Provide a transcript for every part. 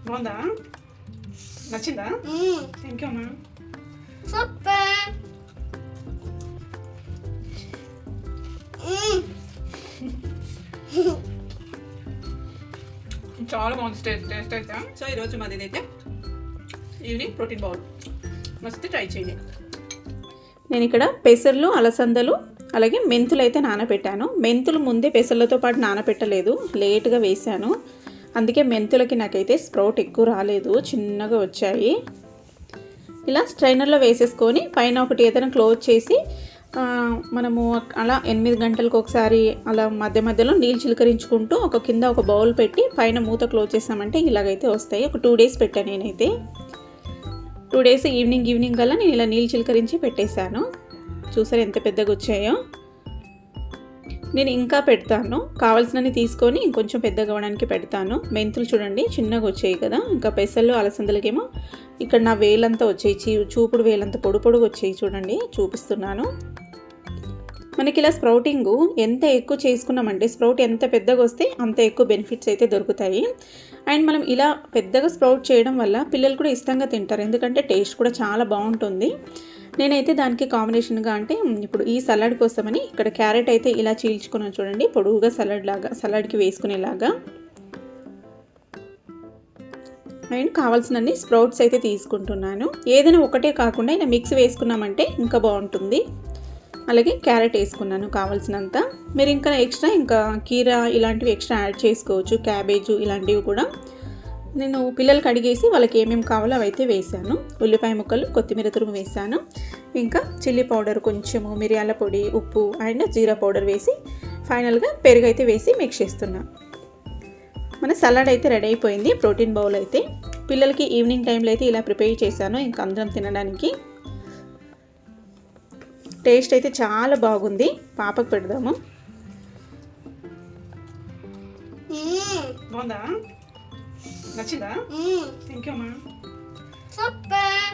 బాగుందా? నచ్చిందా? Thank you అమ్మా. సూపర్. చాలా బాగుంది టేస్ట్ అయితే. సో ఈరోజు మాది ఇదైతే ఈవినింగ్ ప్రోటీన్ బౌల్. మస్తు ట్రై చేయండి. నేను ఇక్కడ పెసర్లు, అలసందలు అలాగే మెంతులు అయితే నానబెట్టాను. మెంతులు ముందే పెసర్లతో పాటు నానబెట్టలేదు, లేట్గా వేసాను. అందుకే మెంతులకి నాకైతే స్ప్రౌట్ ఎక్కువ రాలేదు, చిన్నగా వచ్చాయి. ఇలా స్ట్రైనర్లో వేసేసుకొని పైన ఒకటి ఏదైనా క్లోజ్ చేసి మనము అలా 8 గంటలకు ఒకసారి అలా మధ్య మధ్యలో నీళ్ళు చిలకరించుకుంటూ ఒక కింద ఒక బౌల్ పెట్టి పైన మూత క్లోజ్ చేసామంటే ఇలాగైతే వస్తాయి. ఒక 2 డేస్ పెట్టాను నేనైతే. 2 డేస్ ఈవినింగ్ కల్లా నేను ఇలా నీళ్ళు చిలకరించి పెట్టేశాను. చూసారు ఎంత పెద్దగా వచ్చాయో. నేను ఇంకా పెడతాను, కావాల్సినవి తీసుకొని ఇంకొంచెం పెద్దగా అవ్వడానికి పెడతాను. మెంతులు చూడండి చిన్నగా వచ్చాయి కదా. ఇంకా పెసలు, అలసందలకేమో ఇక్కడ నా వేలంతా వచ్చాయి, చూపుడు వేలంతా పొడుగా వచ్చాయి. చూడండి చూపిస్తున్నాను. మనకి ఇలా స్ప్రౌటింగ్ ఎంత ఎక్కువ చేసుకున్నామంటే, స్ప్రౌట్ ఎంత పెద్దగా వస్తే అంత ఎక్కువ బెనిఫిట్స్ అయితే దొరుకుతాయి. అండ్ మనం ఇలా పెద్దగా స్ప్రౌట్ చేయడం వల్ల పిల్లలు కూడా ఇష్టంగా తింటారు, ఎందుకంటే టేస్ట్ కూడా చాలా బాగుంటుంది. నేనైతే దానికి కాంబినేషన్గా అంటే ఇప్పుడు ఈ సలాడ్ కోసమని ఇక్కడ క్యారెట్ అయితే ఇలా చీల్చుకున్నాను చూడండి, పొడుగుగా సలాడ్కి వేసుకునేలాగా. అండ్ కావాల్సినన్ని స్ప్రౌట్స్ అయితే తీసుకుంటున్నాను. ఏదైనా ఒకటే కాకుండా ఇలా మిక్స్ వేసుకున్నామంటే ఇంకా బాగుంటుంది. అలాగే క్యారెట్ వేసుకున్నాను కావాల్సినంత. మీరు ఇంకా కీరా ఇలాంటివి ఎక్స్ట్రా యాడ్ చేసుకోవచ్చు, క్యాబేజు ఇలాంటివి కూడా. నేను పిల్లలకి అడిగేసి వాళ్ళకి ఏమేమి కావాలో అవైతే వేసాను. ఉల్లిపాయ ముక్కలు, కొత్తిమీర తురుము వేసాను. ఇంకా చిల్లీ పౌడర్ కొంచెము, మిరియాల పొడి, ఉప్పు అండ్ జీరా పౌడర్ వేసి ఫైనల్గా పెరుగు అయితే వేసి మిక్స్ చేస్తున్నాను. మన సలాడ్ అయితే రెడీ అయిపోయింది, ప్రోటీన్ బౌల్ అయితే. పిల్లలకి ఈవినింగ్ టైంలో అయితే ఇలా ప్రిపేర్ చేశాను, ఇంకా అందరం తినడానికి. టేస్ట్ అయితే చాలా బాగుంది. పాపకు పెడదాము. బాగుందా? నచ్చిందా? థ్యాంక్ యూ అమ్మా. సూపర్.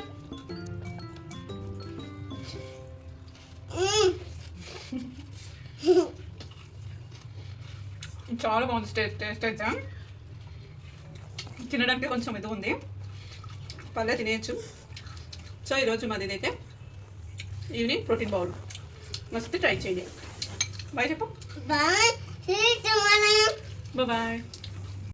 చాలా బాగుంది టేస్ట్ అయితే. తినడానికి కొంచెం ఇది ఉంది, పల్లె తినేయచ్చు. సో ఈరోజు మాది ఇదైతే ఈవినింగ్ ప్రోటీన్ బౌల్. మస్తు ట్రై చేయండి. బాయ్ చెప్పు. బాయ్. బాయ్.